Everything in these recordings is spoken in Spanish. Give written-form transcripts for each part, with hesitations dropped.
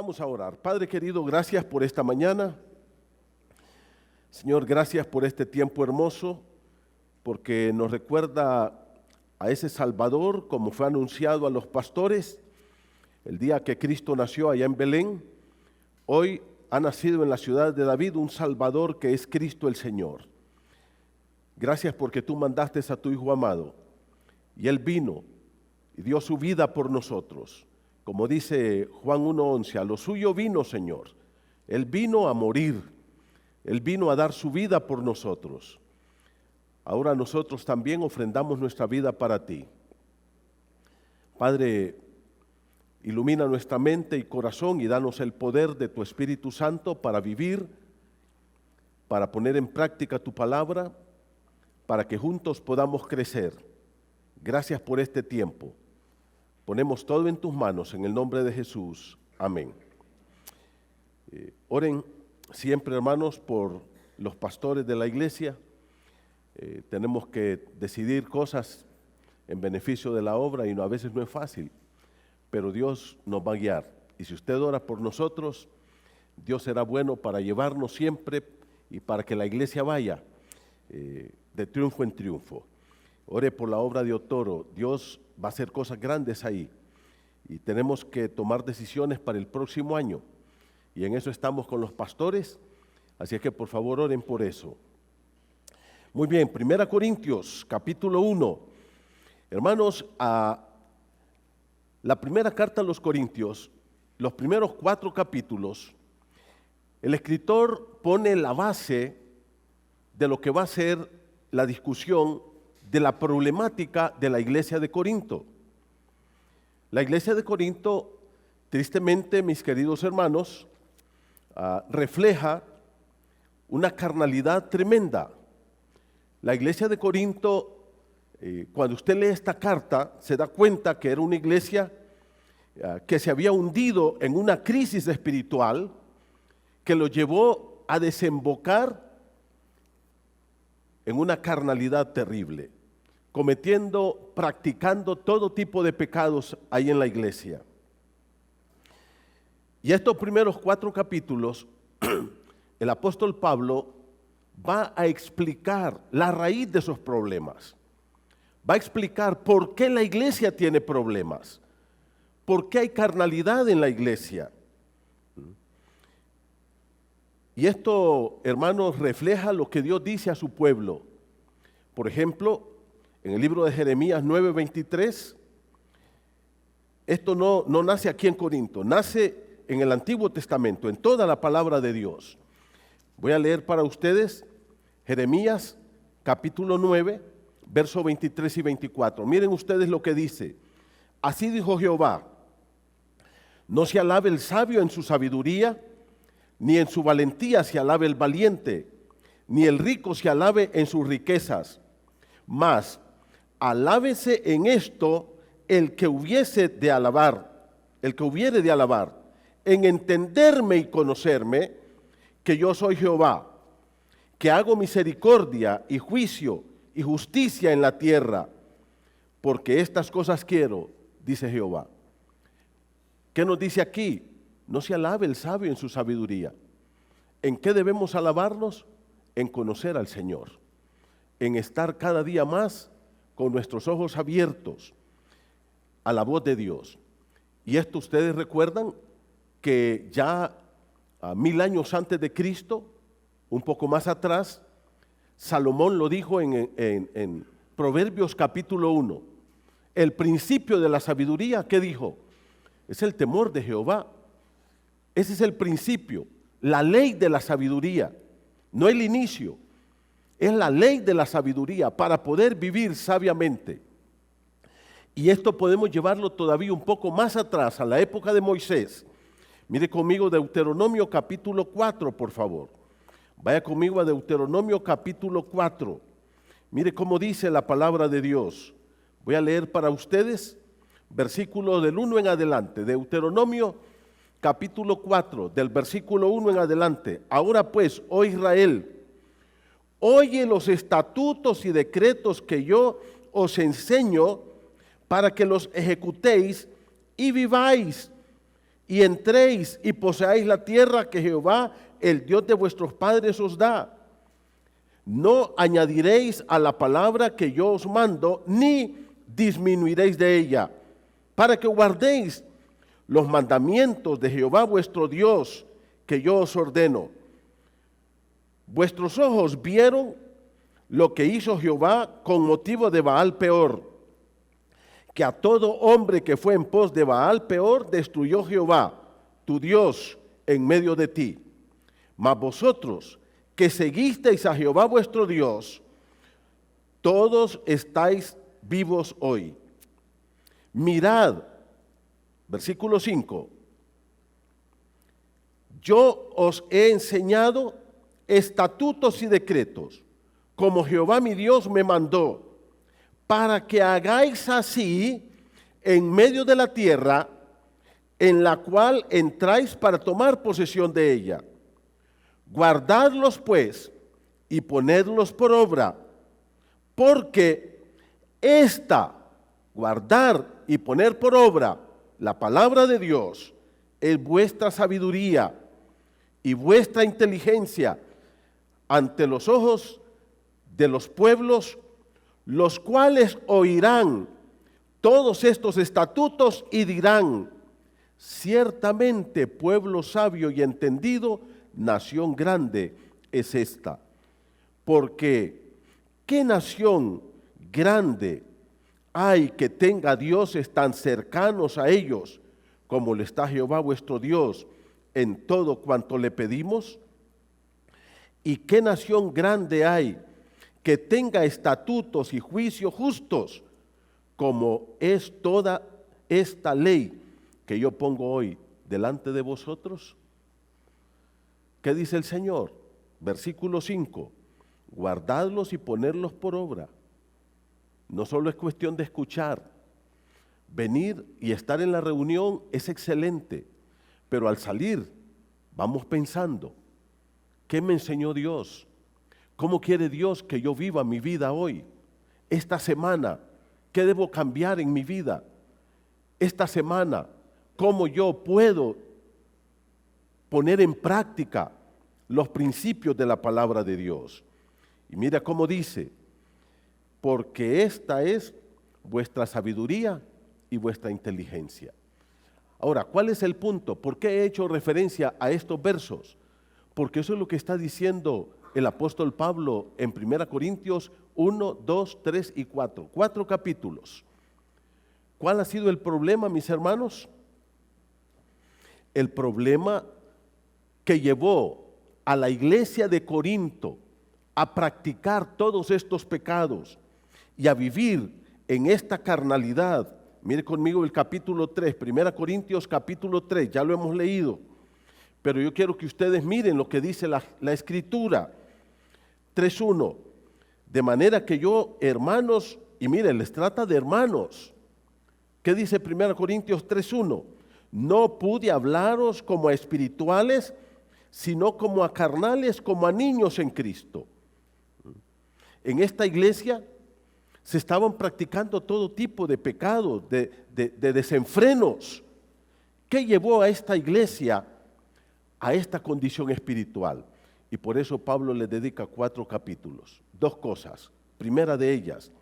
Vamos a orar. Padre querido, gracias por esta mañana. Señor, gracias por este tiempo hermoso, porque nos recuerda a ese Salvador, como fue anunciado a los pastores el día que Cristo nació allá en Belén. Hoy ha nacido en la ciudad de David un Salvador que es Cristo el Señor. Gracias porque tú mandaste a tu Hijo amado y Él vino y dio su vida por nosotros. Como dice Juan 1:11, a lo suyo vino, Señor. Él vino a morir, Él vino a dar su vida por nosotros. Ahora nosotros también ofrendamos nuestra vida para ti. Padre, ilumina nuestra mente y corazón y danos el poder de tu Espíritu Santo para vivir, para poner en práctica tu palabra, para que juntos podamos crecer. Gracias por este tiempo. Ponemos todo en tus manos, en el nombre de Jesús. Amén. Oren siempre, hermanos, por los pastores de la iglesia. Tenemos que decidir cosas en beneficio de la obra y a veces no es fácil, pero Dios nos va a guiar. Y si usted ora por nosotros, Dios será bueno para llevarnos siempre y para que la iglesia vaya de triunfo en triunfo. Ore por la obra de Otoro. Dios va a hacer cosas grandes ahí y tenemos que tomar decisiones para el próximo año y en eso estamos con los pastores, así es que por favor oren por eso. Muy bien, 1 Corintios capítulo 1. Hermanos, la primera carta a los Corintios, los primeros 4 capítulos, el escritor pone la base de lo que va a ser la discusión de la problemática de la iglesia de Corinto. La iglesia de Corinto, tristemente, mis queridos hermanos, refleja una carnalidad tremenda. La iglesia de Corinto, cuando usted lee esta carta, se da cuenta que era una iglesia que se había hundido en una crisis espiritual que lo llevó a desembocar en una carnalidad terrible, practicando todo tipo de pecados ahí en la iglesia. Y estos primeros 4 capítulos, el apóstol Pablo va a explicar la raíz de esos problemas. Va a explicar por qué la iglesia tiene problemas, por qué hay carnalidad en la iglesia. Y esto, hermanos, refleja lo que Dios dice a su pueblo. Por ejemplo, en el libro de Jeremías 9:23, esto no nace aquí en Corinto, nace en el Antiguo Testamento, en toda la palabra de Dios. Voy a leer para ustedes Jeremías capítulo 9, versos 23 y 24. Miren ustedes lo que dice. Así dijo Jehová: no se alabe el sabio en su sabiduría, ni en su valentía se alabe el valiente, ni el rico se alabe en sus riquezas. Mas alábese en esto el que hubiese de alabar, en entenderme y conocerme, que yo soy Jehová, que hago misericordia y juicio y justicia en la tierra, porque estas cosas quiero, dice Jehová. ¿Qué nos dice aquí? No se alabe el sabio en su sabiduría. ¿En qué debemos alabarnos? En conocer al Señor, en estar cada día más con nuestros ojos abiertos a la voz de Dios. Y esto ustedes recuerdan que ya 1000 años antes de Cristo, un poco más atrás, Salomón lo dijo en Proverbios capítulo 1. El principio de la sabiduría, ¿qué dijo? Es el temor de Jehová. Ese es el principio, la ley de la sabiduría, no el inicio. Es la ley de la sabiduría para poder vivir sabiamente. Y esto podemos llevarlo todavía un poco más atrás, a la época de Moisés. Mire conmigo Deuteronomio capítulo 4, por favor. Vaya conmigo a Deuteronomio capítulo 4. Mire cómo dice la palabra de Dios. Voy a leer para ustedes versículo del 1 en adelante. Deuteronomio capítulo 4, del versículo 1 en adelante. Ahora pues, oh Israel, oye los estatutos y decretos que yo os enseño para que los ejecutéis y viváis. y entréis y poseáis la tierra que Jehová, el Dios de vuestros padres, os da. No añadiréis a la palabra que yo os mando, ni disminuiréis de ella, para que guardéis los mandamientos de Jehová vuestro Dios, que yo os ordeno. Vuestros ojos vieron lo que hizo Jehová con motivo de Baal Peor, que a todo hombre que fue en pos de Baal Peor destruyó Jehová, tu Dios, en medio de ti. Mas vosotros, que seguisteis a Jehová vuestro Dios, todos estáis vivos hoy. Mirad, versículo 5, yo os he enseñado estatutos y decretos, como Jehová mi Dios me mandó, para que hagáis así en medio de la tierra en la cual entráis para tomar posesión de ella. Guardadlos pues y ponedlos por obra, porque guardar y poner por obra la palabra de Dios es vuestra sabiduría y vuestra inteligencia ante los ojos de los pueblos, los cuales oirán todos estos estatutos y dirán: ciertamente pueblo sabio y entendido, nación grande es esta. Porque ¿qué nación grande hay que tenga dioses tan cercanos a ellos como le está Jehová vuestro Dios en todo cuanto le pedimos? ¿Y qué nación grande hay que tenga estatutos y juicios justos como es toda esta ley que yo pongo hoy delante de vosotros? ¿Qué dice el Señor? Versículo 5, guardadlos y ponerlos por obra. No solo es cuestión de escuchar, venir y estar en la reunión es excelente, pero al salir vamos pensando, ¿qué me enseñó Dios? ¿Cómo quiere Dios que yo viva mi vida hoy? Esta semana, ¿qué debo cambiar en mi vida? Esta semana, ¿cómo yo puedo poner en práctica los principios de la palabra de Dios? Y mira cómo dice: porque esta es vuestra sabiduría y vuestra inteligencia. Ahora, ¿cuál es el punto? ¿Por qué he hecho referencia a estos versos? Porque eso es lo que está diciendo el apóstol Pablo en 1 Corintios 1, 2, 3 y 4. 4 capítulos. ¿Cuál ha sido el problema, mis hermanos? El problema que llevó a la iglesia de Corinto a practicar todos estos pecados y a vivir en esta carnalidad. Mire conmigo el capítulo 3, 1 Corintios capítulo 3, ya lo hemos leído, pero yo quiero que ustedes miren lo que dice la Escritura. 3:1, de manera que yo, hermanos, y miren, les trata de hermanos. ¿Qué dice 1 Corintios 3:1? No pude hablaros como a espirituales, sino como a carnales, como a niños en Cristo. En esta iglesia se estaban practicando todo tipo de pecados, de desenfrenos. ¿Qué llevó a esta iglesia a esta condición espiritual? Y por eso Pablo le dedica 4 capítulos. 2 cosas. Primera de ellas,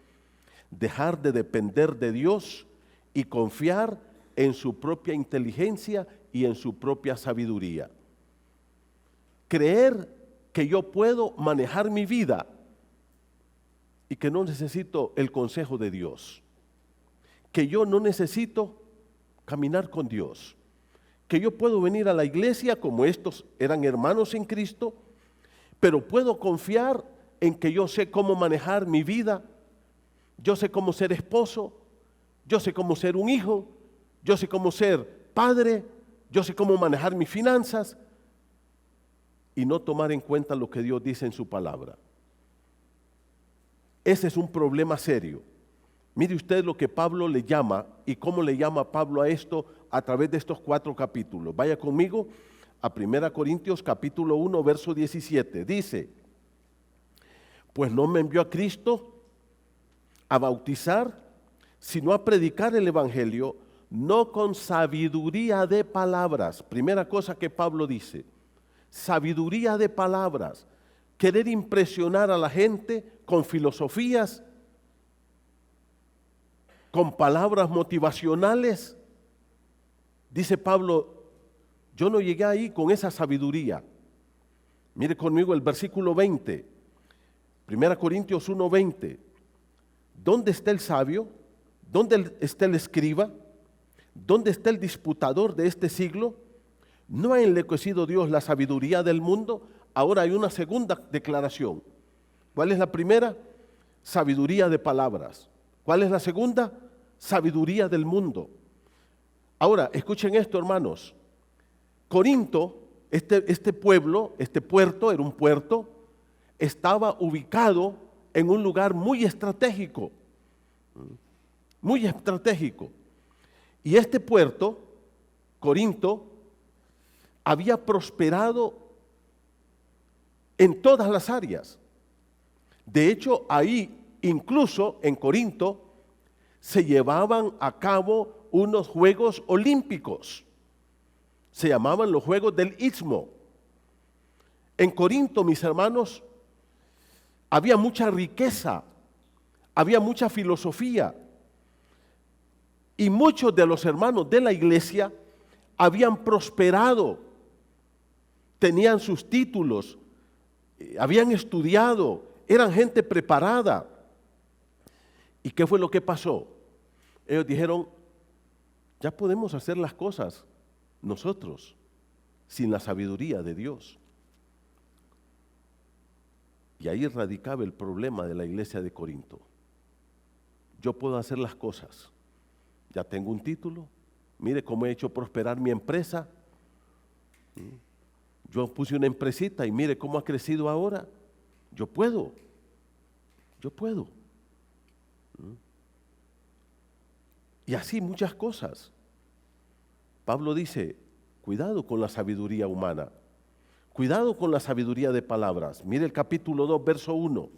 dejar de depender de Dios y confiar en su propia inteligencia y en su propia sabiduría. Creer que yo puedo manejar mi vida y que no necesito el consejo de Dios, que yo no necesito caminar con Dios, que yo puedo venir a la iglesia como estos eran hermanos en Cristo, pero puedo confiar en que yo sé cómo manejar mi vida, yo sé cómo ser esposo, yo sé cómo ser un hijo, yo sé cómo ser padre, yo sé cómo manejar mis finanzas y no tomar en cuenta lo que Dios dice en su palabra. Ese es un problema serio. Mire usted lo que Pablo le llama y cómo le llama Pablo a esto a través de estos 4 capítulos. Vaya conmigo a 1 Corintios capítulo 1, verso 17. Dice: pues no me envió a Cristo a bautizar, sino a predicar el evangelio, no con sabiduría de palabras. Primera cosa que Pablo dice, sabiduría de palabras. Querer impresionar a la gente con filosofías, con palabras motivacionales. Dice Pablo, yo no llegué ahí con esa sabiduría. Mire conmigo el versículo 20, 1 Corintios 1:20. ¿Dónde está el sabio? ¿Dónde está el escriba? ¿Dónde está el disputador de este siglo? ¿No ha enloquecido Dios la sabiduría del mundo? Ahora hay una segunda declaración. ¿Cuál es la primera? Sabiduría de palabras. ¿Cuál es la segunda? Sabiduría del mundo. Ahora, escuchen esto, hermanos. Corinto, este pueblo, este puerto, era un puerto, estaba ubicado en un lugar muy estratégico. Muy estratégico. Y este puerto, Corinto, había prosperado en todas las áreas. De hecho, ahí, incluso en Corinto, se llevaban a cabo unos Juegos Olímpicos. Se llamaban los Juegos del Istmo. En Corinto, mis hermanos, había mucha riqueza, había mucha filosofía. Y muchos de los hermanos de la iglesia habían prosperado, tenían sus títulos, habían estudiado, eran gente preparada. ¿Y qué fue lo que pasó? Ellos dijeron, ya podemos hacer las cosas nosotros, sin la sabiduría de Dios. Y ahí radicaba el problema de la iglesia de Corinto. Yo puedo hacer las cosas, ya tengo un título, mire cómo he hecho prosperar mi empresa. Yo puse una empresita y mire cómo ha crecido ahora. Yo puedo. Y así muchas cosas. Pablo dice, cuidado con la sabiduría humana, cuidado con la sabiduría de palabras. Mire el capítulo 2, verso 1.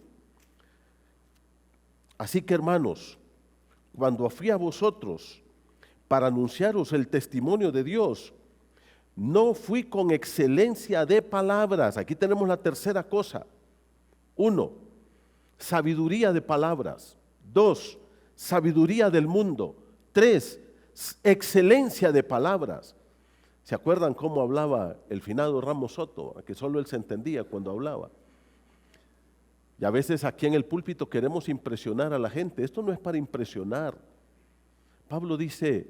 Así que, hermanos, cuando fui a vosotros para anunciaros el testimonio de Dios, no fui con excelencia de palabras. Aquí tenemos la tercera cosa. 1, sabiduría de palabras. 2, sabiduría del mundo. 3, excelencia de palabras. ¿Se acuerdan cómo hablaba el finado Ramos Soto? Que solo él se entendía cuando hablaba. Y a veces aquí en el púlpito queremos impresionar a la gente. Esto no es para impresionar. Pablo dice,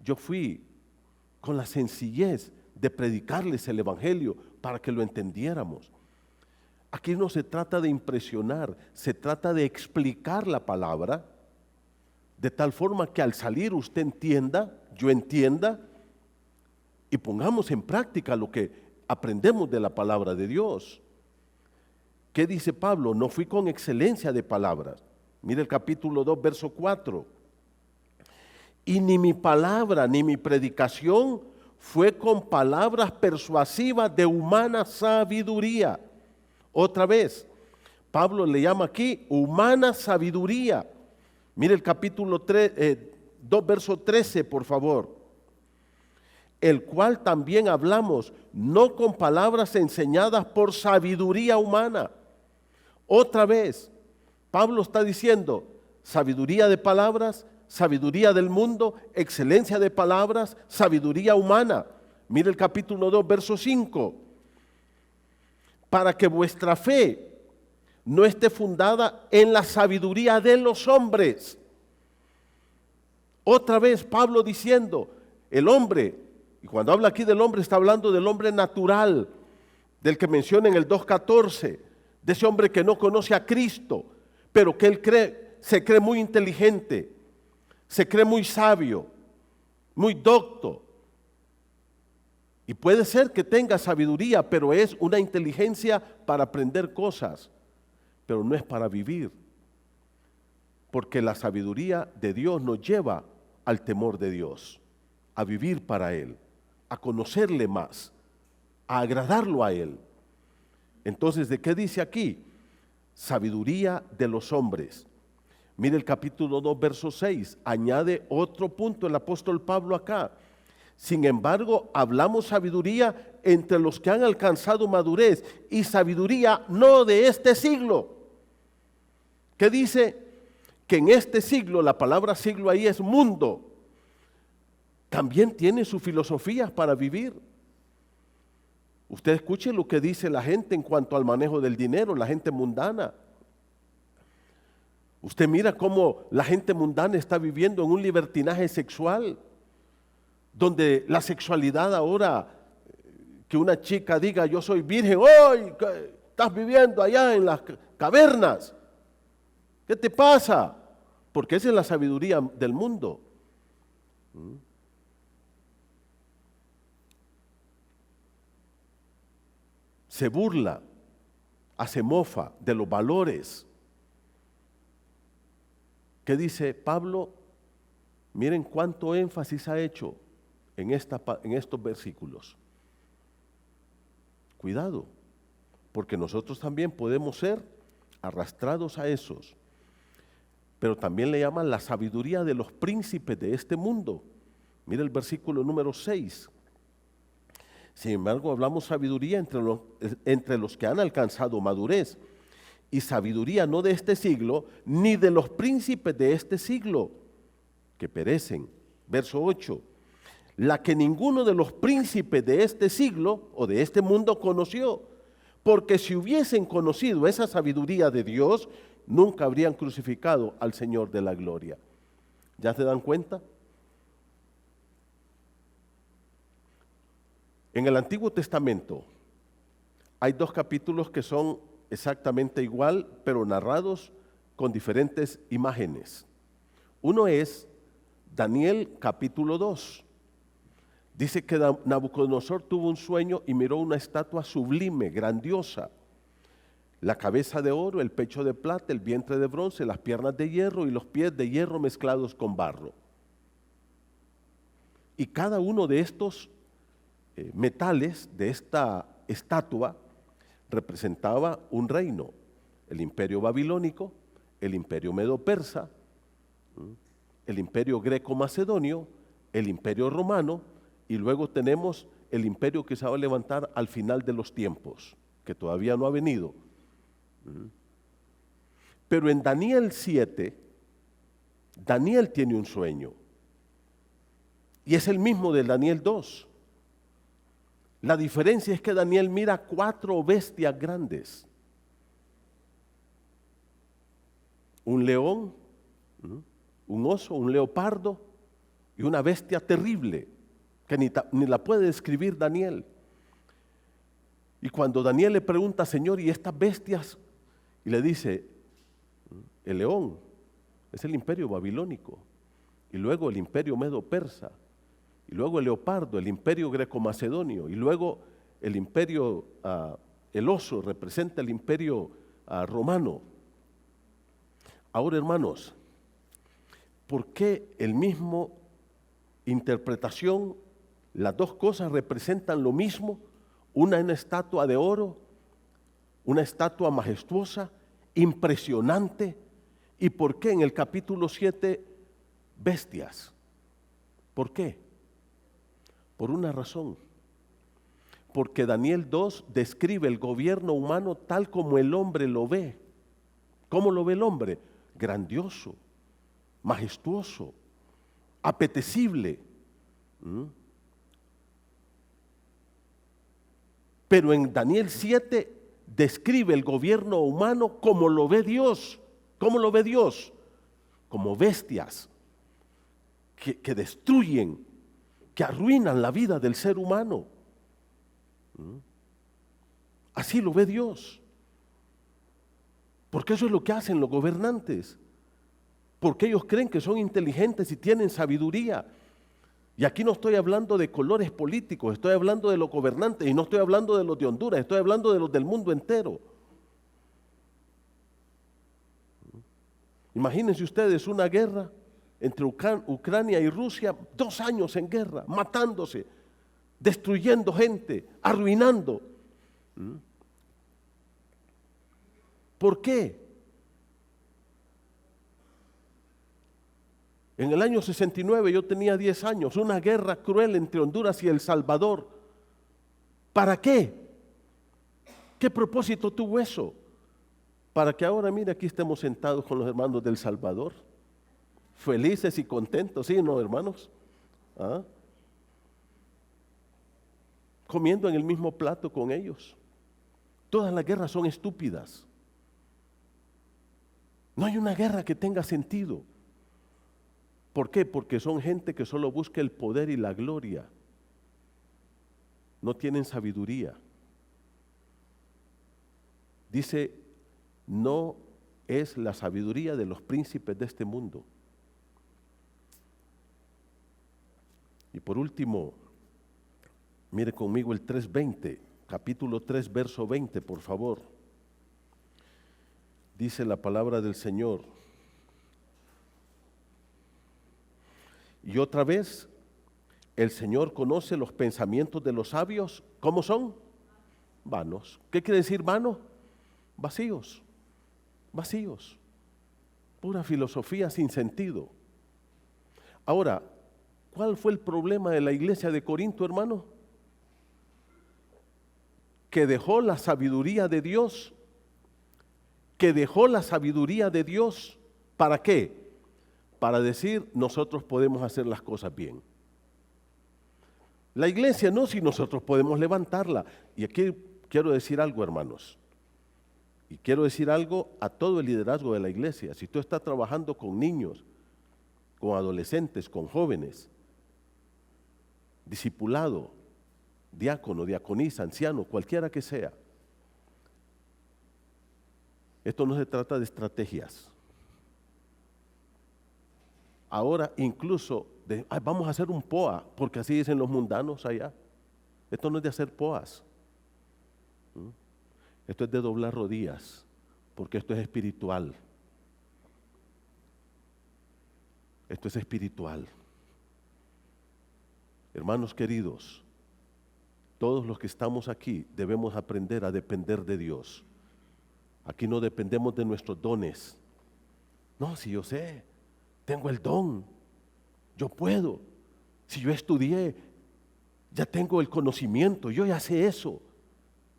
yo fui con la sencillez de predicarles el evangelio para que lo entendiéramos. Aquí no se trata de impresionar, se trata de explicar la palabra de tal forma que al salir usted entienda, yo entienda y pongamos en práctica lo que aprendemos de la palabra de Dios. ¿Qué dice Pablo? No fui con excelencia de palabras. Mire el capítulo 2, verso 4. Y ni mi palabra ni mi predicación fue con palabras persuasivas de humana sabiduría. Otra vez, Pablo le llama aquí humana sabiduría. Mire el capítulo 2, verso 13, por favor. El cual también hablamos, no con palabras enseñadas por sabiduría humana. Otra vez, Pablo está diciendo, sabiduría de palabras, sabiduría del mundo, excelencia de palabras, sabiduría humana. Mire el capítulo 2, verso 5. Para que vuestra fe no esté fundada en la sabiduría de los hombres. Otra vez Pablo diciendo, el hombre, y cuando habla aquí del hombre está hablando del hombre natural, del que menciona en el 2:14, de ese hombre que no conoce a Cristo, pero que él se cree muy inteligente, se cree muy sabio, muy docto. Y puede ser que tenga sabiduría, pero es una inteligencia para aprender cosas, pero no es para vivir. Porque la sabiduría de Dios nos lleva al temor de Dios, a vivir para Él, a conocerle más, a agradarlo a Él. Entonces, ¿de qué dice aquí? Sabiduría de los hombres. Mire el capítulo 2, verso 6, añade otro punto el apóstol Pablo acá. Sin embargo, hablamos sabiduría entre los que han alcanzado madurez, y sabiduría no de este siglo. ¿Qué dice? Que en este siglo, la palabra siglo ahí es mundo, también tiene sus filosofías para vivir. Usted escuche lo que dice la gente en cuanto al manejo del dinero, la gente mundana. Usted mira cómo la gente mundana está viviendo en un libertinaje sexual, donde la sexualidad ahora, que una chica diga yo soy virgen, hoy estás viviendo allá en las cavernas, ¿qué te pasa? Porque esa es la sabiduría del mundo. Se burla, hace mofa de los valores. ¿Qué dice Pablo? Miren cuánto énfasis ha hecho en estos versículos. Cuidado, porque nosotros también podemos ser arrastrados a esos. Pero también le llaman la sabiduría de los príncipes de este mundo. Mire el versículo número 6. Sin embargo, hablamos sabiduría entre los que han alcanzado madurez, y sabiduría no de este siglo, ni de los príncipes de este siglo, que perecen. Verso 8. La que ninguno de los príncipes de este siglo o de este mundo conoció, porque si hubiesen conocido esa sabiduría de Dios, nunca habrían crucificado al Señor de la gloria. ¿Ya se dan cuenta? En el Antiguo Testamento hay dos capítulos que son exactamente igual, pero narrados con diferentes imágenes. Uno es Daniel capítulo 2. Dice que Nabucodonosor tuvo un sueño y miró una estatua sublime, grandiosa. La cabeza de oro, el pecho de plata, el vientre de bronce, las piernas de hierro y los pies de hierro mezclados con barro. Y cada uno de estos metales de esta estatua representaba un reino: el imperio babilónico, el imperio medo-persa, el imperio greco-macedonio, el imperio romano, y luego tenemos el imperio que se va a levantar al final de los tiempos, que todavía no ha venido. Pero en Daniel 7, Daniel tiene un sueño, y es el mismo de Daniel 2. La diferencia es que Daniel mira 4 bestias grandes: un león, un oso, un leopardo y una bestia terrible que ni la puede describir Daniel. Y cuando Daniel le pregunta: Señor, ¿y estas bestias? Y le dice: el león es el imperio babilónico, y luego el imperio medo-persa, y luego el leopardo, el imperio greco-macedonio, y luego el imperio, el oso representa el imperio romano. Ahora, hermanos, ¿por qué el mismo interpretación, las dos cosas representan lo mismo? Una estatua de oro, una estatua majestuosa, impresionante. ¿Y por qué en el capítulo 7 bestias? ¿Por qué? Por una razón. Porque Daniel 2 describe el gobierno humano tal como el hombre lo ve. ¿Cómo lo ve el hombre? Grandioso, majestuoso, apetecible. Pero en Daniel 7 describe el gobierno humano como lo ve Dios. ¿Cómo lo ve Dios? Como bestias que destruyen, que arruinan la vida del ser humano. Así lo ve Dios. Porque eso es lo que hacen los gobernantes. Porque ellos creen que son inteligentes y tienen sabiduría. Y aquí no estoy hablando de colores políticos, estoy hablando de los gobernantes, y no estoy hablando de los de Honduras, estoy hablando de los del mundo entero. Imagínense ustedes una guerra entre Ucrania y Rusia, 2 años en guerra, matándose, destruyendo gente, arruinando. ¿Por qué? En el año 69 yo tenía 10 años, una guerra cruel entre Honduras y El Salvador. ¿Para qué? ¿Qué propósito tuvo eso? Para que ahora, mire, aquí estemos sentados con los hermanos del Salvador, felices y contentos, ¿sí, no, hermanos? ¿Ah? Comiendo en el mismo plato con ellos. Todas las guerras son estúpidas. No hay una guerra que tenga sentido. ¿Por qué? Porque son gente que solo busca el poder y la gloria. No tienen sabiduría. Dice, no es la sabiduría de los príncipes de este mundo. Y por último, mire conmigo el 3:20, capítulo 3, verso 20, por favor. Dice la palabra del Señor. Y otra vez, el Señor conoce los pensamientos de los sabios. ¿Cómo son? Vanos. ¿Qué quiere decir vano? Vacíos. Vacíos. Pura filosofía sin sentido. Ahora, ¿cuál fue el problema de la iglesia de Corinto, hermano? Que dejó la sabiduría de Dios. Que dejó la sabiduría de Dios. ¿Para qué? Para decir, nosotros podemos hacer las cosas bien. La iglesia no, si nosotros podemos levantarla. Y aquí quiero decir algo, hermanos. Y quiero decir algo a todo el liderazgo de la iglesia. Si tú estás trabajando con niños, con adolescentes, con jóvenes, discipulado, diácono, diaconisa, anciano, cualquiera que sea, esto no se trata de estrategias. Ahora incluso vamos a hacer un POA, porque así dicen los mundanos allá. Esto no es de hacer POAs. Esto es de doblar rodillas, porque esto es espiritual. Esto es espiritual. Hermanos queridos, todos los que estamos aquí debemos aprender a depender de Dios. Aquí no dependemos de nuestros dones. No, si yo sé, tengo el don, yo puedo. Si yo estudié, ya tengo el conocimiento, yo ya sé eso.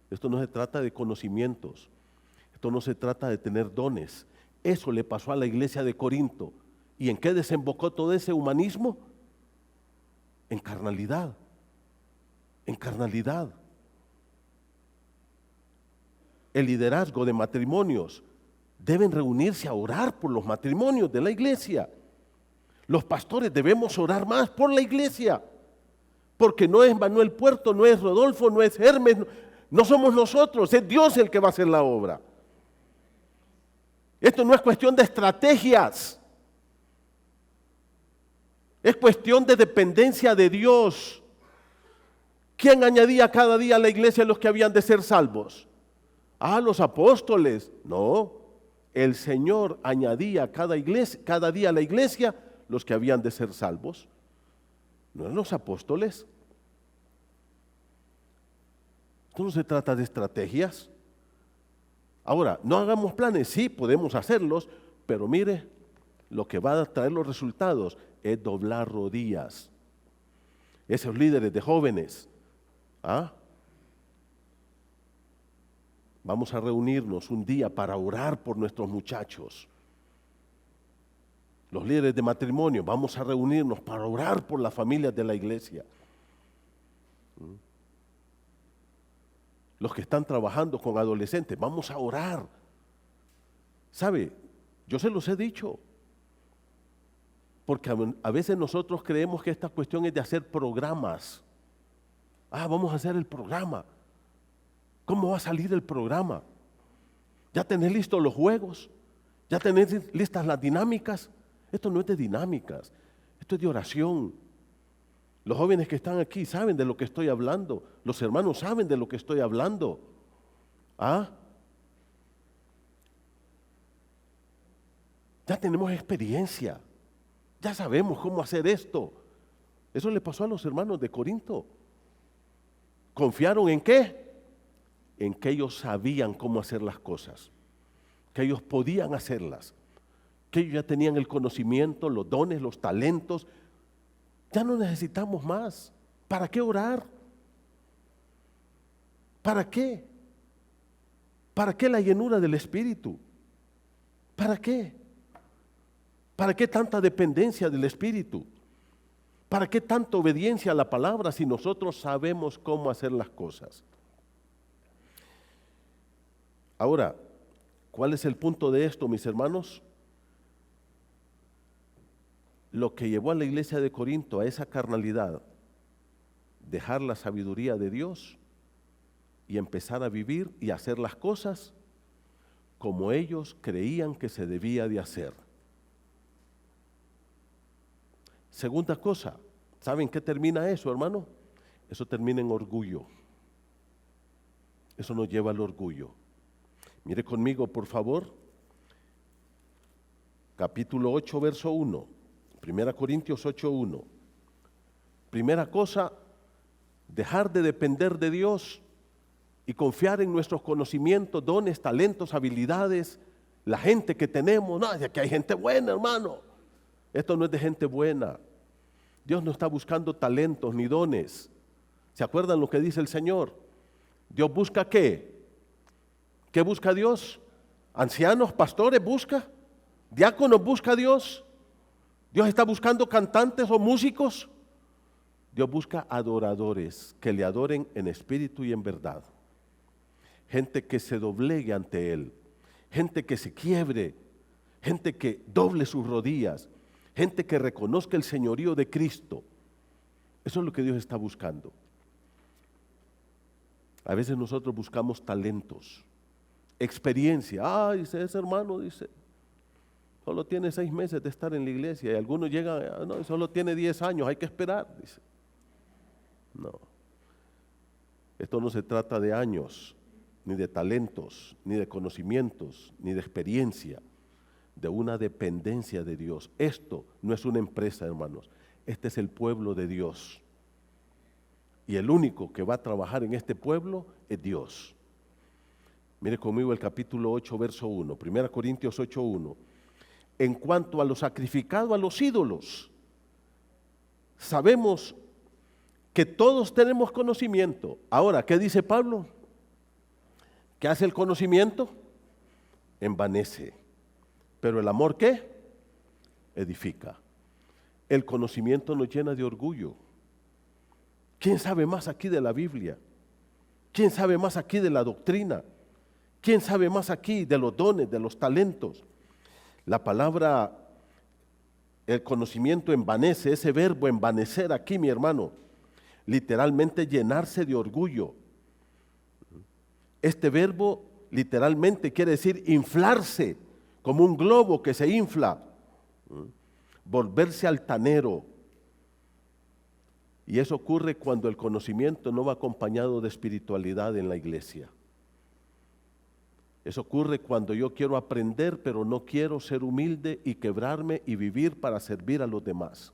Esto no se trata de conocimientos, esto no se trata de tener dones. Eso le pasó a la iglesia de Corinto. ¿Y en qué desembocó todo ese humanismo? En carnalidad, en carnalidad. El liderazgo de matrimonios deben reunirse a orar por los matrimonios de la iglesia. Los pastores debemos orar más por la iglesia, porque no es Manuel Puerto, no es Rodolfo, no es Hermes, no somos nosotros, es Dios el que va a hacer la obra. Esto no es cuestión de estrategias, es cuestión de dependencia de Dios. ¿Quién añadía cada día a la iglesia los que habían de ser salvos? Los apóstoles. No, el Señor añadía cada día a la iglesia los que habían de ser salvos. No eran los apóstoles. Esto no se trata de estrategias. Ahora, no hagamos planes, sí, podemos hacerlos, pero mire, lo que va a traer los resultados es doblar rodillas. Esos líderes de jóvenes, vamos a reunirnos un día para orar por nuestros muchachos. Los líderes de matrimonio, vamos a reunirnos para orar por las familias de la iglesia. Los que están trabajando con adolescentes, vamos a orar. ¿Sabe? Yo se los he dicho. Porque a veces nosotros creemos que esta cuestión es de hacer programas. Vamos a hacer el programa. ¿Cómo va a salir el programa? ¿Ya tenés listos los juegos? ¿Ya tenés listas las dinámicas? Esto no es de dinámicas, esto es de oración. Los jóvenes que están aquí saben de lo que estoy hablando. Los hermanos saben de lo que estoy hablando. Ya tenemos experiencia. Ya sabemos cómo hacer esto. Eso le pasó a los hermanos de Corinto. ¿Confiaron en qué? En que ellos sabían cómo hacer las cosas, que ellos podían hacerlas. que ellos ya tenían el conocimiento, los dones, los talentos. Ya no necesitamos más. ¿Para qué orar? ¿Para qué? ¿Para qué la llenura del Espíritu? ¿Para qué? ¿Para qué tanta dependencia del Espíritu? ¿Para qué tanta obediencia a la palabra si nosotros sabemos cómo hacer las cosas? Ahora, ¿cuál es el punto de esto, mis hermanos? Lo que llevó a la iglesia de Corinto a esa carnalidad, dejar la sabiduría de Dios y empezar a vivir y hacer las cosas como ellos creían que se debía de hacer. Segunda cosa, ¿saben qué termina eso, hermano? Eso termina en orgullo. Eso nos lleva al orgullo. Mire conmigo, por favor, capítulo 8, verso 1, 1 Corintios 8, 1. Primera cosa, dejar de depender de Dios y confiar en nuestros conocimientos, dones, talentos, habilidades, la gente que tenemos. No, ya que hay gente buena, hermano. Esto no es de gente buena. Dios no está buscando talentos ni dones. ¿Se acuerdan lo que dice el Señor? Dios busca ¿qué? ¿Qué busca Dios? Ancianos, pastores busca. Diáconos busca Dios. Dios está buscando cantantes o músicos. Dios busca adoradores que le adoren en espíritu y en verdad. Gente que se doblegue ante Él. Gente que se quiebre. Gente que doble sus rodillas. Gente que reconozca el señorío de Cristo. Eso es lo que Dios está buscando. A veces nosotros buscamos talentos, experiencia. Ay, ese hermano dice, solo tiene 6 meses de estar en la iglesia. Y algunos llegan, no, solo tiene 10 años, hay que esperar, dice. No. Esto no se trata de años, ni de talentos, ni de conocimientos, ni de experiencia, de una dependencia de Dios. Esto no es una empresa, hermanos. Este es el pueblo de Dios. Y el único que va a trabajar en este pueblo es Dios. Mire conmigo el capítulo 8, verso 1, 1 Corintios 8, 1. En cuanto a lo sacrificado a los ídolos, sabemos que todos tenemos conocimiento. Ahora, ¿qué dice Pablo? ¿Qué hace el conocimiento? Envanece. Pero el amor, ¿qué? Edifica. El conocimiento nos llena de orgullo. ¿Quién sabe más aquí de la Biblia? ¿Quién sabe más aquí de la doctrina? ¿Quién sabe más aquí de los dones, de los talentos? La palabra, el conocimiento envanece, ese verbo envanecer aquí, mi hermano, literalmente llenarse de orgullo. Este verbo literalmente quiere decir inflarse, como un globo que se infla, volverse altanero. Y eso ocurre cuando el conocimiento no va acompañado de espiritualidad en la iglesia. Eso ocurre cuando yo quiero aprender, pero no quiero ser humilde y quebrarme y vivir para servir a los demás.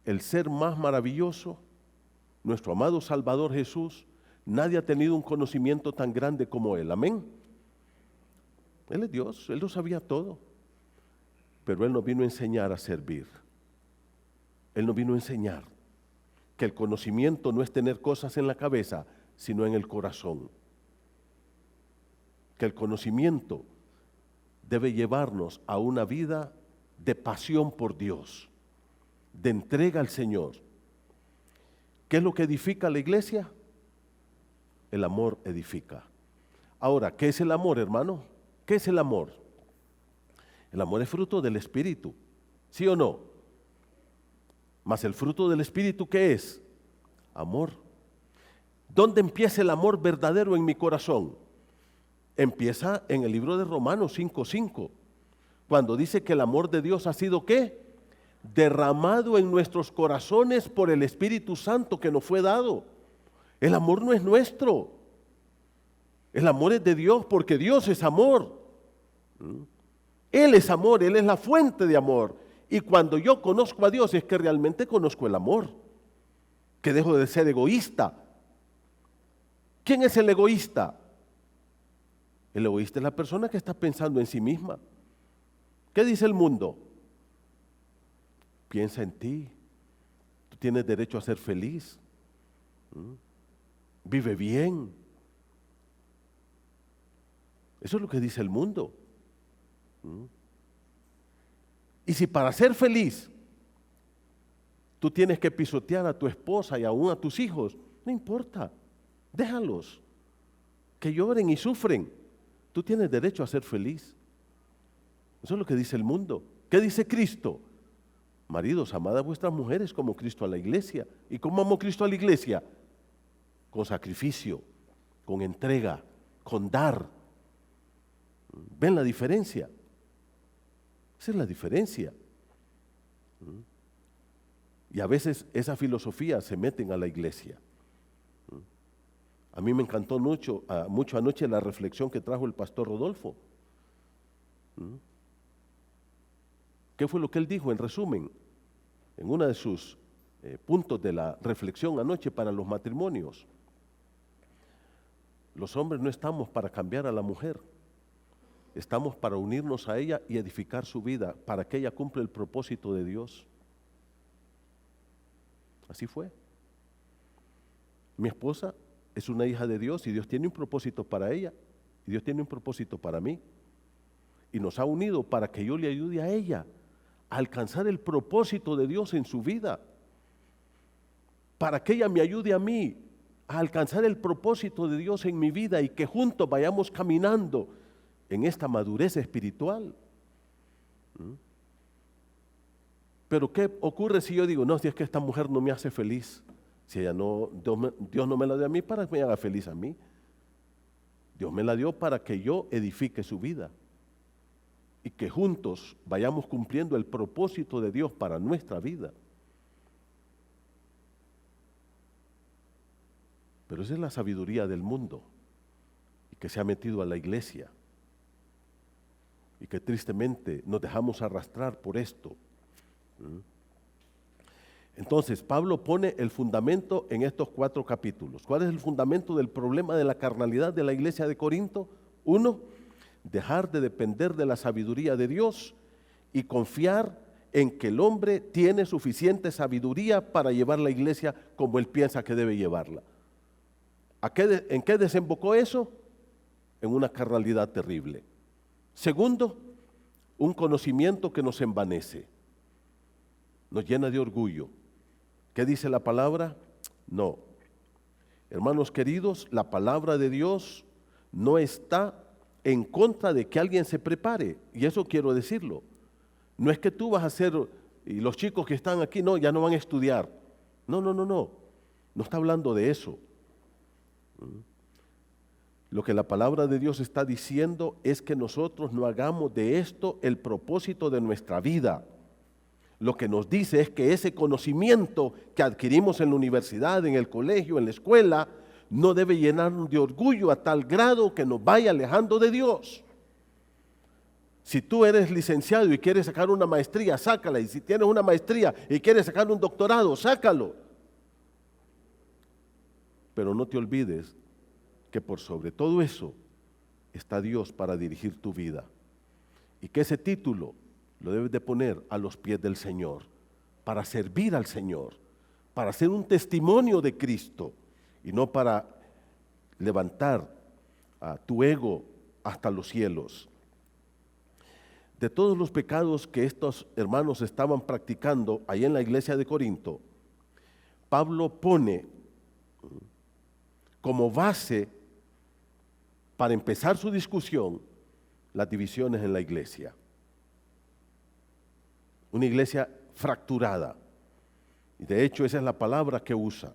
El ser más maravilloso, nuestro amado Salvador Jesús, nadie ha tenido un conocimiento tan grande como Él. Amén. Él es Dios, Él lo sabía todo. Pero Él nos vino a enseñar a servir. Él nos vino a enseñar que el conocimiento no es tener cosas en la cabeza, sino en el corazón. Que el conocimiento debe llevarnos a una vida de pasión por Dios, de entrega al Señor. ¿Qué es lo que edifica la iglesia? El amor edifica. Ahora, ¿qué es el amor, hermano? ¿Qué es el amor? El amor es fruto del Espíritu, ¿sí o no? Mas el fruto del Espíritu, ¿qué es? Amor. ¿Dónde empieza el amor verdadero en mi corazón? Empieza en el libro de Romanos 5:5, cuando dice que el amor de Dios ha sido ¿qué? Derramado en nuestros corazones por el Espíritu Santo que nos fue dado. El amor no es nuestro. El amor es de Dios porque Dios es amor. Él es amor, Él es la fuente de amor. Y cuando yo conozco a Dios es que realmente conozco el amor, que dejo de ser egoísta. ¿Quién es el egoísta? El egoísta es la persona que está pensando en sí misma. ¿Qué dice el mundo? Piensa en ti. Tú tienes derecho a ser feliz. Vive bien. Eso es lo que dice el mundo. Y si para ser feliz tú tienes que pisotear a tu esposa y aún a tus hijos, no importa, déjalos, que lloren y sufren. Tú tienes derecho a ser feliz. Eso es lo que dice el mundo. ¿Qué dice Cristo? Maridos, amad a vuestras mujeres como Cristo a la iglesia. ¿Y cómo amó Cristo a la iglesia? Con sacrificio, con entrega, con dar. ¿Ven la diferencia? Esa es la diferencia. Y a veces esa filosofía se meten a la iglesia. A mí me encantó mucho anoche la reflexión que trajo el pastor Rodolfo. ¿Qué fue lo que él dijo en resumen? En uno de sus puntos de la reflexión anoche para los matrimonios. Los hombres no estamos para cambiar a la mujer. Estamos para unirnos a ella y edificar su vida, para que ella cumpla el propósito de Dios. Así fue. Mi esposa es una hija de Dios y Dios tiene un propósito para ella y Dios tiene un propósito para mí. Y nos ha unido para que yo le ayude a ella a alcanzar el propósito de Dios en su vida. Para que ella me ayude a mí a alcanzar el propósito de Dios en mi vida y que juntos vayamos caminando en esta madurez espiritual. Pero ¿qué ocurre si yo digo, no, si es que esta mujer no me hace feliz? Si ella no, Dios no me la dio a mí para que me haga feliz a mí. Dios me la dio para que yo edifique su vida y que juntos vayamos cumpliendo el propósito de Dios para nuestra vida. Pero esa es la sabiduría del mundo y que se ha metido a la iglesia y que tristemente nos dejamos arrastrar por esto. Entonces, Pablo pone el fundamento en estos 4 capítulos. ¿Cuál es el fundamento del problema de la carnalidad de la iglesia de Corinto? 1, dejar de depender de la sabiduría de Dios y confiar en que el hombre tiene suficiente sabiduría para llevar la iglesia como él piensa que debe llevarla. ¿En qué desembocó eso? En una carnalidad terrible. Segundo, un conocimiento que nos envanece, nos llena de orgullo. ¿Qué dice la palabra? No. Hermanos queridos, la palabra de Dios no está en contra de que alguien se prepare, y eso quiero decirlo. No es que tú vas a hacer, y los chicos que están aquí, no, ya no van a estudiar. No está hablando de eso. Lo que la palabra de Dios está diciendo es que nosotros no hagamos de esto el propósito de nuestra vida. Lo que nos dice es que ese conocimiento que adquirimos en la universidad, en el colegio, en la escuela, no debe llenarnos de orgullo a tal grado que nos vaya alejando de Dios. Si tú eres licenciado y quieres sacar una maestría, sácala. Y si tienes una maestría y quieres sacar un doctorado, sácalo. Pero no te olvides que por sobre todo eso está Dios para dirigir tu vida. Y que ese título lo debes de poner a los pies del Señor, para servir al Señor, para ser un testimonio de Cristo y no para levantar a tu ego hasta los cielos. De todos los pecados que estos hermanos estaban practicando ahí en la iglesia de Corinto, Pablo pone como base para empezar su discusión las divisiones en la iglesia. Una iglesia fracturada. Y de hecho esa es la palabra que usa.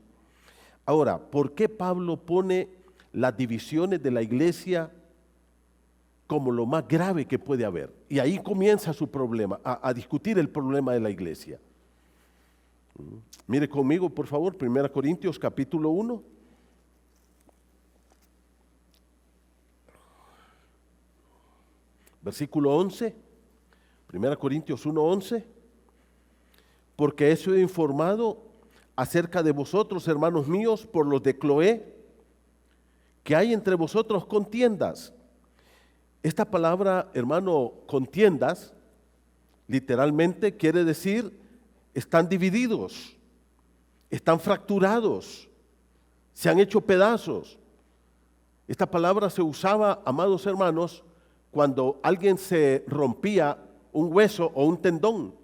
Ahora, ¿por qué Pablo pone las divisiones de la iglesia como lo más grave que puede haber? Y ahí comienza su problema, a discutir el problema de la iglesia. Mire conmigo, por favor, 1 Corintios capítulo 1. Versículo 11. 1 Corintios 1:11, porque he sido informado acerca de vosotros, hermanos míos, por los de Cloé, que hay entre vosotros contiendas. Esta palabra, hermano, contiendas, Literalmente quiere decir, están divididos, están fracturados, se han hecho pedazos. Esta palabra se usaba, amados hermanos, cuando alguien se rompía un hueso o un tendón,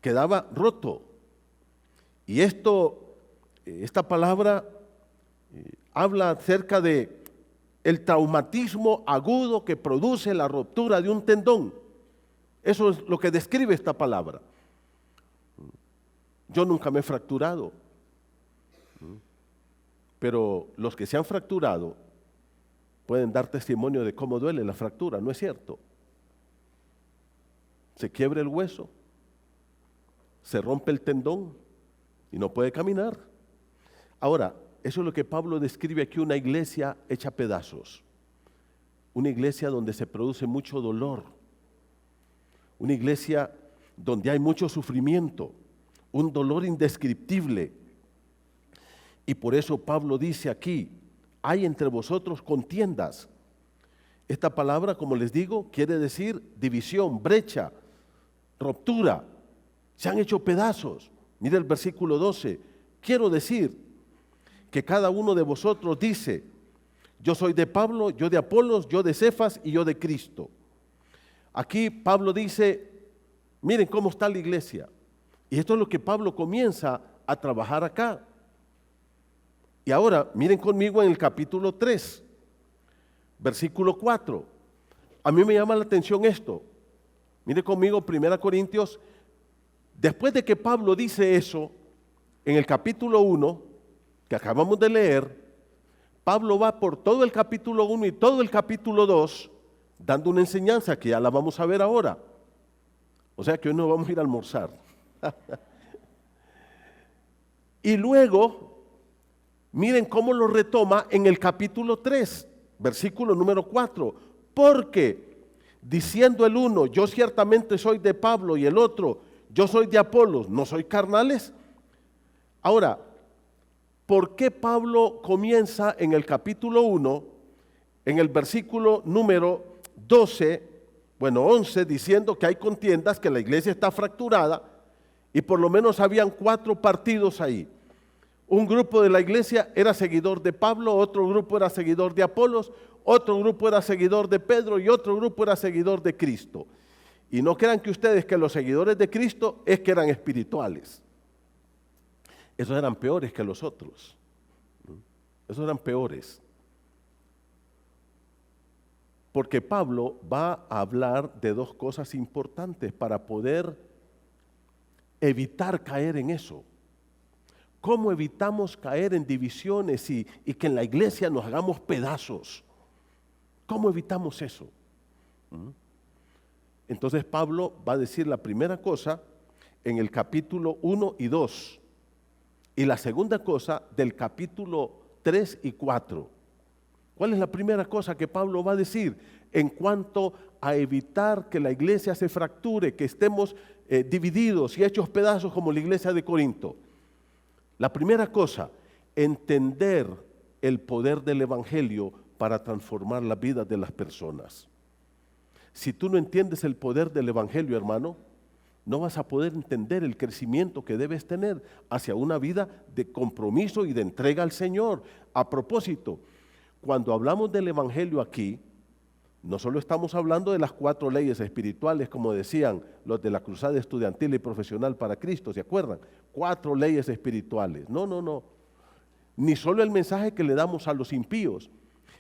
quedaba roto. Y esta palabra habla acerca de el traumatismo agudo que produce la ruptura de un tendón. Eso es lo que describe esta palabra. Yo nunca me he fracturado, pero los que se han fracturado pueden dar testimonio de cómo duele la fractura, ¿no es cierto? Se quiebra el hueso, se rompe el tendón y no puede caminar. Ahora, eso es lo que Pablo describe aquí, una iglesia hecha pedazos, una iglesia donde se produce mucho dolor, una iglesia donde hay mucho sufrimiento, un dolor indescriptible. Y por eso Pablo dice aquí, hay entre vosotros contiendas. Esta palabra, como les digo, quiere decir división, brecha, ruptura. Se han hecho pedazos. Mira el versículo 12. Quiero decir que cada uno de vosotros dice, yo soy de Pablo, yo de Apolos, yo de Cefas y yo de Cristo. Aquí Pablo dice, miren cómo está la iglesia. Y esto es lo que Pablo comienza a trabajar acá. Y ahora, miren conmigo en el capítulo 3, versículo 4. A mí me llama la atención esto. Miren conmigo 1 Corintios. Después de que Pablo dice eso, en el capítulo 1, que acabamos de leer, Pablo va por todo el capítulo 1 y todo el capítulo 2, dando una enseñanza que ya la vamos a ver ahora. O sea que hoy no vamos a ir a almorzar. Y luego, miren cómo lo retoma en el capítulo 3, versículo número 4. Porque, diciendo el uno, yo ciertamente soy de Pablo, y el otro, yo soy de Apolos, ¿no soy carnales? Ahora, ¿por qué Pablo comienza en el capítulo 1, en el versículo número 11, diciendo que hay contiendas, que la iglesia está fracturada, y por lo menos habían 4 partidos ahí? Un grupo de la iglesia era seguidor de Pablo, otro grupo era seguidor de Apolos, otro grupo era seguidor de Pedro y otro grupo era seguidor de Cristo. Y no crean que ustedes que los seguidores de Cristo es que eran espirituales. Esos eran peores que los otros. Esos eran peores. Porque Pablo va a hablar de 2 cosas importantes para poder evitar caer en eso. ¿Cómo evitamos caer en divisiones y que en la iglesia nos hagamos pedazos? ¿Cómo evitamos eso? Entonces Pablo va a decir la primera cosa en el capítulo 1 y 2 y la segunda cosa del capítulo 3 y 4. ¿Cuál es la primera cosa que Pablo va a decir en cuanto a evitar que la iglesia se fracture, que estemos divididos y hechos pedazos como la iglesia de Corinto? La primera cosa, entender el poder del evangelio para transformar la vida de las personas. Si tú no entiendes el poder del evangelio, hermano, no vas a poder entender el crecimiento que debes tener hacia una vida de compromiso y de entrega al Señor. A propósito, cuando hablamos del evangelio aquí, no solo estamos hablando de las 4 leyes espirituales, como decían los de la Cruzada Estudiantil y Profesional para Cristo, ¿se acuerdan? 4 leyes espirituales. No. Ni solo el mensaje que le damos a los impíos.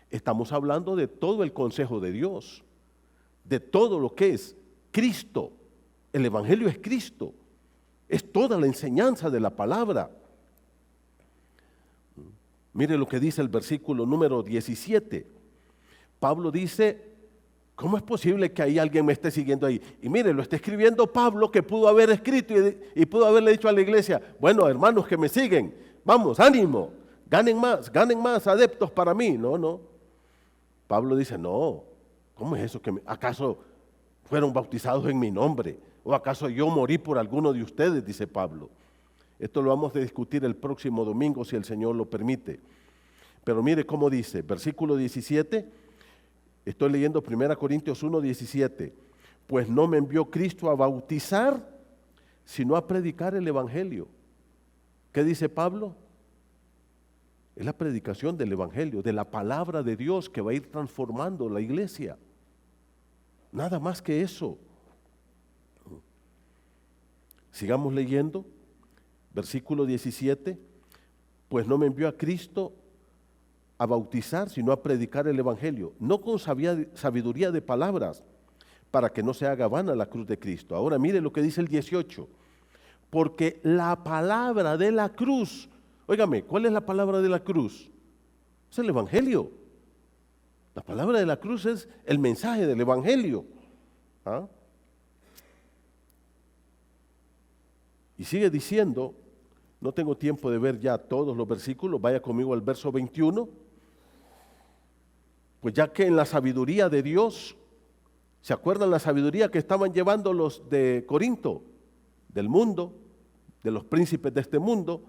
Estamos hablando de todo el consejo de Dios, de todo lo que es Cristo. El evangelio es Cristo. Es toda la enseñanza de la palabra. Mire lo que dice el versículo número 17. Pablo dice, ¿cómo es posible que ahí alguien me esté siguiendo ahí? Y mire, lo está escribiendo Pablo, que pudo haber escrito y pudo haberle dicho a la iglesia, bueno, hermanos que me siguen, vamos, ánimo, ganen más adeptos para mí. No. Pablo dice, no, ¿cómo es eso? ¿Acaso fueron bautizados en mi nombre? ¿O acaso yo morí por alguno de ustedes? Dice Pablo. Esto lo vamos a discutir el próximo domingo, si el Señor lo permite. Pero mire cómo dice, versículo 17, estoy leyendo 1 Corintios 1, 17. pues no me envió Cristo a bautizar, sino a predicar el Evangelio. ¿Qué dice Pablo? Es la predicación del Evangelio, de la palabra de Dios que va a ir transformando la iglesia. Nada más que eso. Sigamos leyendo. Versículo 17. Pues no me envió a Cristo a bautizar, sino a predicar el Evangelio, no con sabiduría de palabras, para que no se haga vana la cruz de Cristo. Ahora mire lo que dice el 18. Porque la palabra de la cruz, óigame, ¿cuál es la palabra de la cruz? Es el Evangelio. La palabra de la cruz es el mensaje del Evangelio. ¿Ah? Y sigue diciendo, no tengo tiempo de ver ya todos los versículos, vaya conmigo al verso 21. Pues ya que en la sabiduría de Dios, ¿se acuerdan la sabiduría que estaban llevando los de Corinto? Del mundo, de los príncipes de este mundo,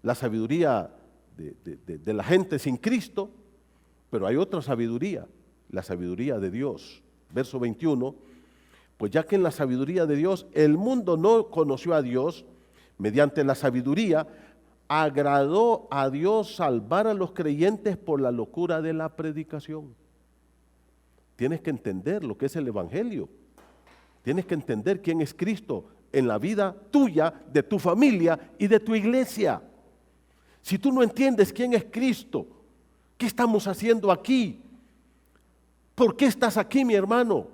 la sabiduría de la gente sin Cristo, pero hay otra sabiduría, la sabiduría de Dios. Verso 21, pues ya que en la sabiduría de Dios el mundo no conoció a Dios, mediante la sabiduría agradó a Dios salvar a los creyentes por la locura de la predicación. Tienes que entender lo que es el Evangelio. Tienes que entender quién es Cristo en la vida tuya, de tu familia y de tu iglesia. Si tú no entiendes quién es Cristo, ¿qué estamos haciendo aquí? ¿Por qué estás aquí, mi hermano?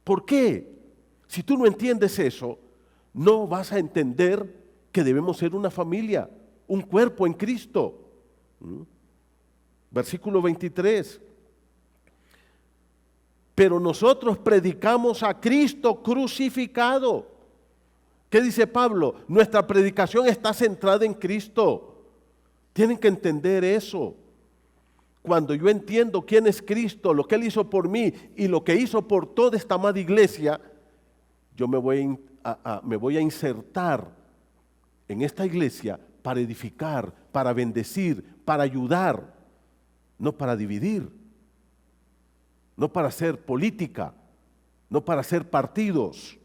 ¿Por qué? Si tú no entiendes eso, no vas a entender que debemos ser una familia, un cuerpo en Cristo. Versículo 23. Pero nosotros predicamos a Cristo crucificado. ¿Qué dice Pablo? Nuestra predicación está centrada en Cristo. Tienen que entender eso. Cuando yo entiendo quién es Cristo, lo que Él hizo por mí y lo que hizo por toda esta amada iglesia, yo me voy a insertar en esta iglesia para edificar, para bendecir, para ayudar, no para dividir, no para hacer política, no para hacer partidos.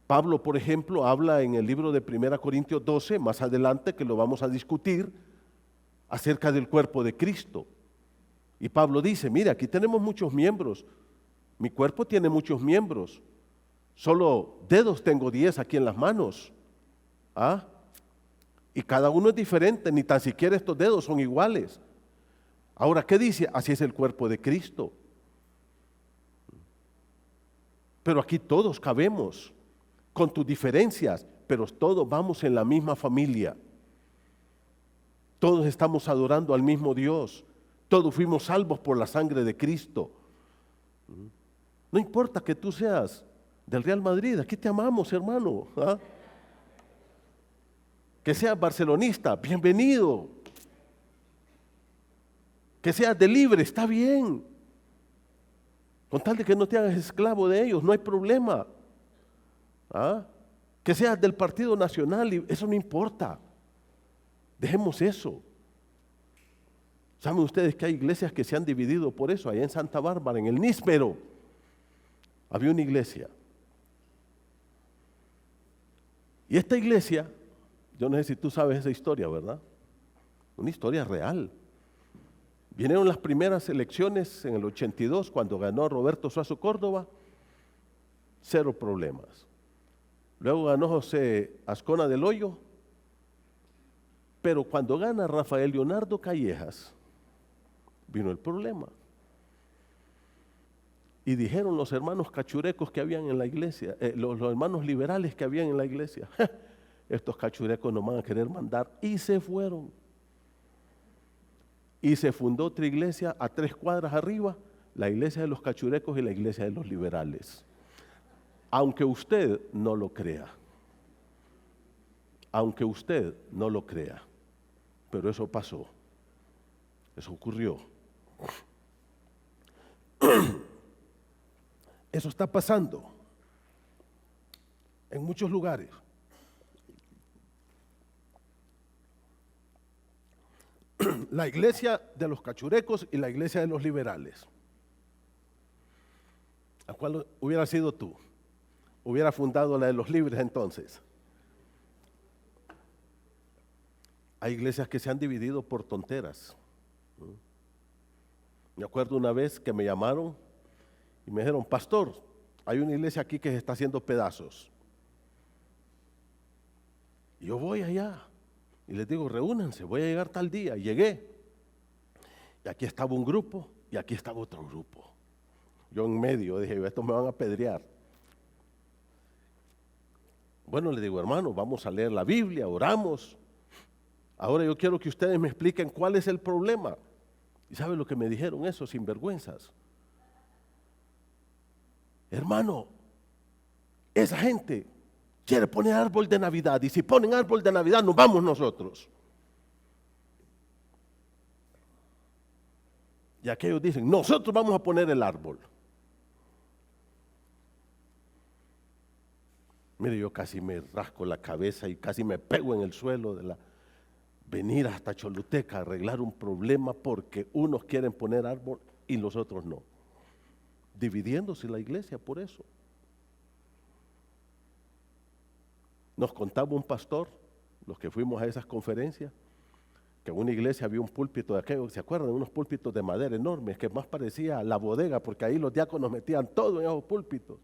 Pablo, por ejemplo, habla en el libro de 1 Corintios 12, más adelante, que lo vamos a discutir, acerca del cuerpo de Cristo. Y Pablo dice, mira, aquí tenemos muchos miembros, mi cuerpo tiene muchos miembros, solo dedos tengo 10 aquí en las manos. ¿Ah? Y cada uno es diferente, ni tan siquiera estos dedos son iguales. Ahora, ¿qué dice? Así es el cuerpo de Cristo. Pero aquí todos cabemos, con tus diferencias, pero todos vamos en la misma familia. Todos estamos adorando al mismo Dios. Todos fuimos salvos por la sangre de Cristo. No importa que tú seas del Real Madrid, aquí te amamos, hermano. ¿Ah? Que seas barcelonista, bienvenido. Que seas de Libre, está bien. Con tal de que no te hagas esclavo de ellos, no hay problema. ¿Ah? Que seas del Partido Nacional, eso no importa. Dejemos eso. ¿Saben ustedes que hay iglesias que se han dividido por eso? Allá en Santa Bárbara, en el Níspero, había una iglesia. Y esta iglesia, yo no sé si tú sabes esa historia, ¿verdad? Una historia real. Vinieron las primeras elecciones en el 82, cuando ganó Roberto Suazo Córdoba, 0 problemas. Luego ganó José Ascona del Hoyo, pero cuando gana Rafael Leonardo Callejas, vino el problema. Y dijeron los hermanos cachurecos que habían en la iglesia, los hermanos liberales que habían en la iglesia, estos cachurecos no van a querer mandar, y se fueron. Y se fundó otra iglesia a 3 cuadras arriba, la iglesia de los cachurecos y la iglesia de los liberales. Aunque usted no lo crea. Aunque usted no lo crea. Pero eso pasó. Eso ocurrió. Eso está pasando en muchos lugares. la iglesia de los cachurecos y la iglesia de los liberales. ¿A cuál hubiera sido tú? Hubiera fundado la de los libres entonces. Hay iglesias que se han dividido por tonteras. Me acuerdo una vez que me llamaron y me dijeron, pastor, hay una iglesia aquí que se está haciendo pedazos. Y yo voy allá y les digo, reúnanse, voy a llegar tal día. Y llegué. Y aquí estaba un grupo y aquí estaba otro grupo. Yo en medio dije, estos me van a apedrear. Bueno, le digo, hermano, vamos a leer la Biblia, oramos. Ahora yo quiero que ustedes me expliquen cuál es el problema. ¿Y sabe lo que me dijeron esos sinvergüenzas? Hermano, esa gente quiere poner árbol de Navidad y si ponen árbol de Navidad nos vamos nosotros. Y aquellos dicen, nosotros vamos a poner el árbol. Mire, yo casi me rasco la cabeza y casi me pego en el suelo de venir hasta Choluteca a arreglar un problema porque unos quieren poner árbol y los otros no. Dividiéndose la iglesia por eso. Nos contaba un pastor, los que fuimos a esas conferencias, que en una iglesia había un púlpito de aquellos, ¿se acuerdan? Unos púlpitos de madera enormes, que más parecía a la bodega, porque ahí los diáconos metían todo en esos púlpitos.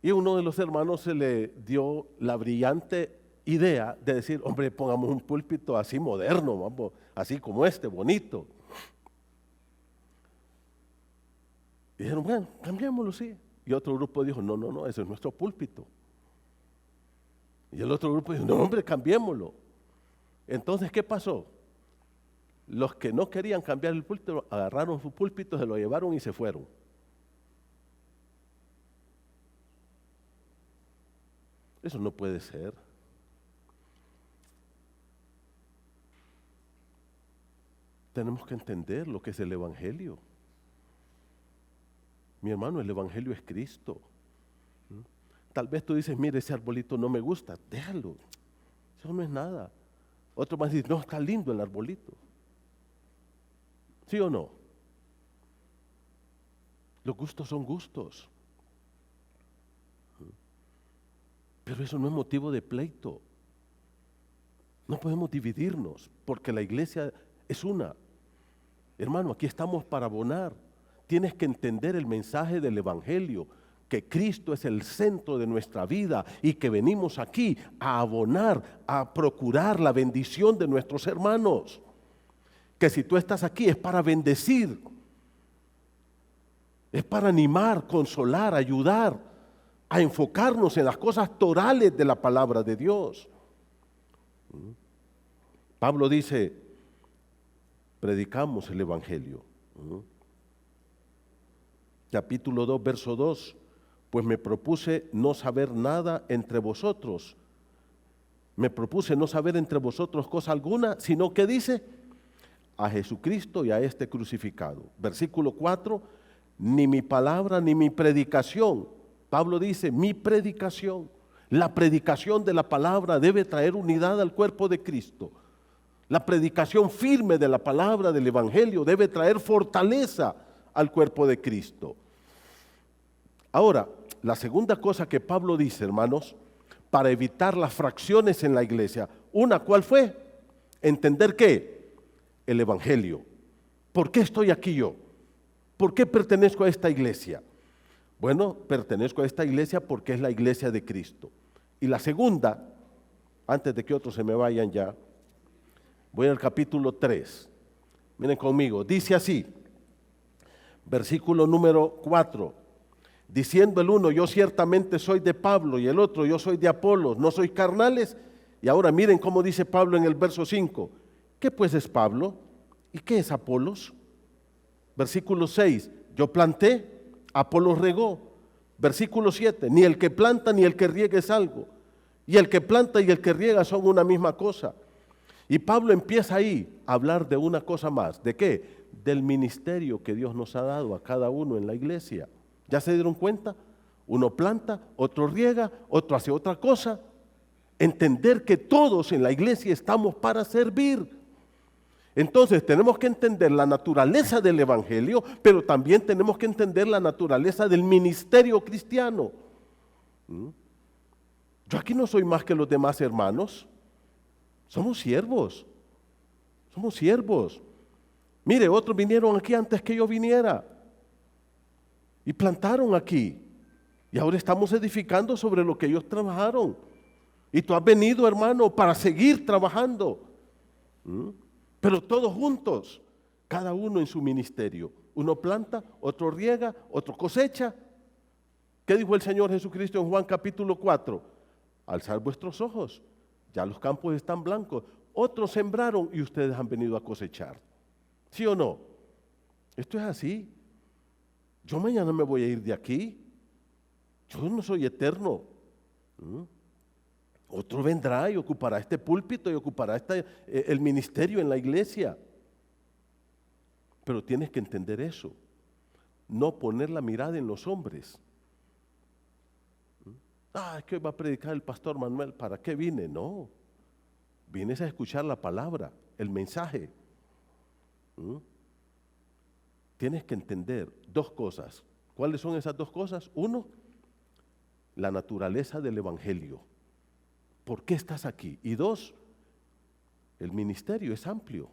Y a uno de los hermanos se le dio la brillante idea de decir, hombre, pongamos un púlpito así moderno, vamos, así como este, bonito. Y dijeron, bueno, cambiémoslo, sí. Y otro grupo dijo, no, no, no, ese es nuestro púlpito. Y el otro grupo dijo, no, hombre, cambiémoslo. Entonces, ¿qué pasó? Los que no querían cambiar el púlpito, agarraron su púlpito, se lo llevaron y se fueron. Eso no puede ser. Tenemos que entender lo que es el Evangelio. Mi hermano, el Evangelio es Cristo. Tal vez tú dices, mire, ese arbolito no me gusta, déjalo, eso no es nada. Otro más dice, no, está lindo el arbolito. ¿Sí o no? Los gustos son gustos. Pero eso no es motivo de pleito. No podemos dividirnos, porque la iglesia es una. Hermano, aquí estamos para abonar. Tienes que entender el mensaje del Evangelio, que Cristo es el centro de nuestra vida y que venimos aquí a abonar, a procurar la bendición de nuestros hermanos. Que si tú estás aquí es para bendecir, es para animar, consolar, ayudar, a enfocarnos en las cosas torales de la palabra de Dios. Pablo dice, predicamos el Evangelio. Capítulo 2, verso 2, pues me propuse no saber nada entre vosotros. Me propuse no saber entre vosotros cosa alguna, sino que dice, a Jesucristo y a este crucificado. Versículo 4, ni mi palabra ni mi predicación. Pablo dice, mi predicación, la predicación de la palabra debe traer unidad al cuerpo de Cristo. La predicación firme de la palabra del Evangelio debe traer fortaleza al cuerpo de Cristo. Ahora, la segunda cosa que Pablo dice, hermanos, para evitar las fracciones en la iglesia, una, ¿cuál fue? Entender ¿qué? El Evangelio. ¿Por qué estoy aquí yo? ¿Por qué pertenezco a esta iglesia? Bueno, pertenezco a esta iglesia porque es la iglesia de Cristo. Y la segunda, antes de que otros se me vayan ya, voy al capítulo 3. Miren conmigo, dice así, versículo número 4. Diciendo el uno, yo ciertamente soy de Pablo, y el otro, yo soy de Apolos, no soy carnales. Y ahora miren cómo dice Pablo en el verso 5. ¿Qué pues es Pablo? ¿Y qué es Apolos? Versículo 6. Yo planté, Apolos regó. Versículo 7. Ni el que planta ni el que riega es algo. Y el que planta y el que riega son una misma cosa. Y Pablo empieza ahí a hablar de una cosa más. ¿De qué? Del ministerio que Dios nos ha dado a cada uno en la iglesia. ¿Ya se dieron cuenta? Uno planta, otro riega, otro hace otra cosa. Entender que todos en la iglesia estamos para servir. Entonces tenemos que entender la naturaleza del evangelio, pero también tenemos que entender la naturaleza del ministerio cristiano. Yo aquí no soy más que los demás hermanos. Somos siervos. Somos siervos. Mire, otros vinieron aquí antes que yo viniera y plantaron aquí. Y ahora estamos edificando sobre lo que ellos trabajaron. Y tú has venido, hermano, para seguir trabajando. Pero todos juntos, cada uno en su ministerio. Uno planta, otro riega, otro cosecha. ¿Qué dijo el Señor Jesucristo en Juan capítulo 4? Alzad vuestros ojos, ya los campos están blancos. Otros sembraron y ustedes han venido a cosechar. ¿Sí o no? Esto es así. Yo mañana me voy a ir de aquí. Yo no soy eterno. Otro vendrá y ocupará este púlpito y ocupará el ministerio en la iglesia. Pero tienes que entender eso. No poner la mirada en los hombres. Es que hoy va a predicar el pastor Manuel. ¿Para qué vine? No. Vienes a escuchar la palabra, el mensaje. Tienes que entender dos cosas. ¿Cuáles son esas dos cosas? Uno, la naturaleza del evangelio. ¿Por qué estás aquí? Y dos, el ministerio es amplio.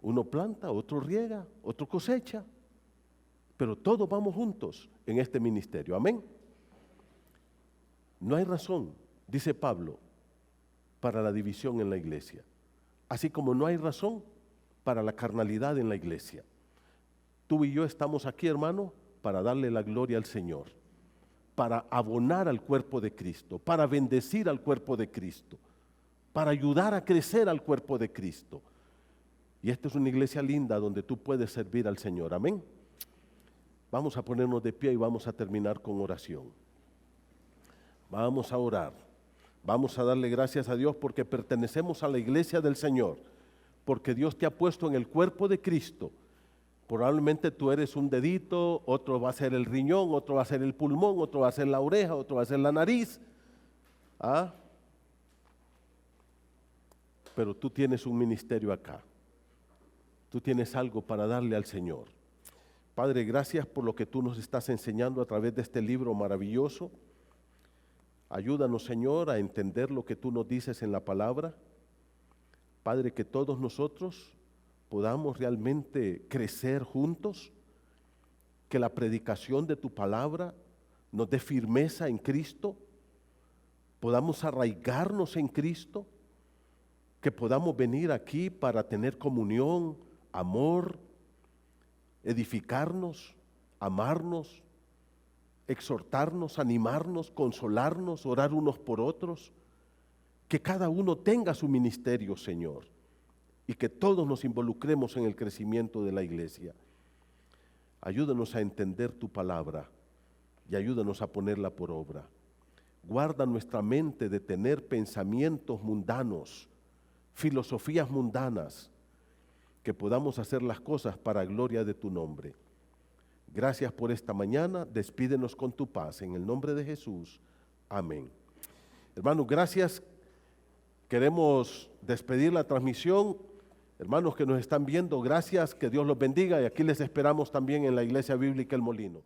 Uno planta, otro riega, otro cosecha, pero todos vamos juntos en este ministerio. Amén. No hay razón, dice Pablo, para la división en la iglesia, así como no hay razón para la carnalidad en la iglesia. Tú y yo estamos aquí, hermano, para darle la gloria al Señor, para abonar al cuerpo de Cristo, para bendecir al cuerpo de Cristo, para ayudar a crecer al cuerpo de Cristo. Y esta es una iglesia linda donde tú puedes servir al Señor. Amén. Vamos a ponernos de pie y vamos a terminar con oración. Vamos a orar. Vamos a darle gracias a Dios porque pertenecemos a la iglesia del Señor, porque Dios te ha puesto en el cuerpo de Cristo. Probablemente tú eres un dedito, otro va a ser el riñón, otro va a ser el pulmón, otro va a ser la oreja, otro va a ser la nariz. Pero tú tienes un ministerio acá. Tú tienes algo para darle al Señor. Padre, gracias por lo que tú nos estás enseñando a través de este libro maravilloso. Ayúdanos, Señor, a entender lo que tú nos dices en la palabra. Padre, que todos nosotros podamos realmente crecer juntos, que la predicación de tu palabra nos dé firmeza en Cristo, podamos arraigarnos en Cristo, que podamos venir aquí para tener comunión, amor, edificarnos, amarnos, exhortarnos, animarnos, consolarnos, orar unos por otros, que cada uno tenga su ministerio, Señor, y que todos nos involucremos en el crecimiento de la iglesia. Ayúdanos a entender tu palabra y ayúdanos a ponerla por obra. Guarda nuestra mente de tener pensamientos mundanos, filosofías mundanas, que podamos hacer las cosas para gloria de tu nombre. Gracias por esta mañana, despídenos con tu paz, en el nombre de Jesús, amén. Hermanos, gracias, queremos despedir la transmisión, hermanos que nos están viendo, gracias, que Dios los bendiga y aquí les esperamos también en la Iglesia Bíblica El Molino.